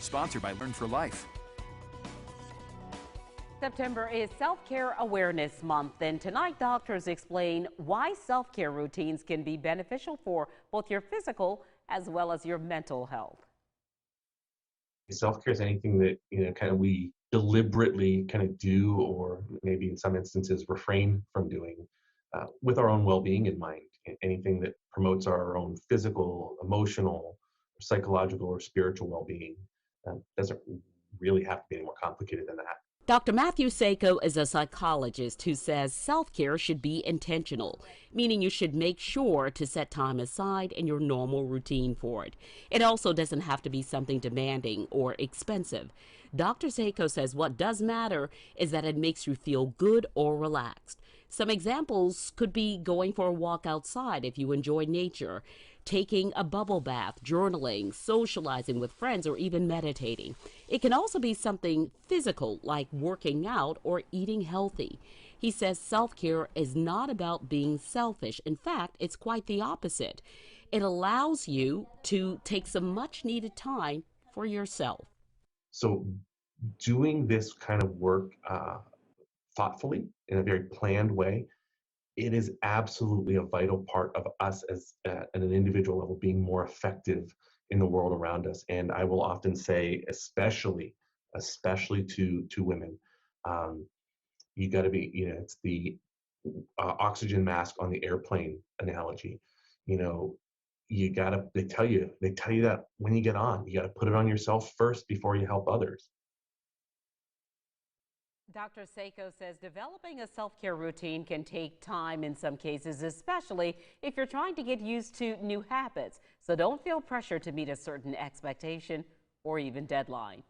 Sponsored by Learn for Life. September is Self-Care Awareness Month, and tonight doctors explain why self-care routines can be beneficial for both your physical as well as your mental health. Self-care is anything that, kind of we deliberately kind of do, or maybe in some instances refrain from doing, with our own well-being in mind. Anything that promotes our own physical, emotional, psychological, or spiritual well-being doesn't really have to be any more complicated than that. Dr. Matthew Seiko is a psychologist who says self-care should be intentional, meaning you should make sure to set time aside in your normal routine for it. It also doesn't have to be something demanding or expensive. Dr. Seiko says what does matter is that it makes you feel good or relaxed. Some examples could be going for a walk outside if you enjoy nature, taking a bubble bath, journaling, socializing with friends, or even meditating. It can also be something physical like working out or eating healthy. He says self-care is not about being selfish. In fact, it's quite the opposite. It allows you to take some much needed time for yourself. So doing this kind of work thoughtfully, in a very planned way, it is absolutely a vital part of us as at an individual level being more effective in the world around us. And I will often say, especially to women, you got to be, it's the oxygen mask on the airplane analogy. You gotta. They tell you that when you get on, you got to put it on yourself first before you help others. Dr. Seiko says developing a self-care routine can take time in some cases, especially if you're trying to get used to new habits. So don't feel pressure to meet a certain expectation or even deadline.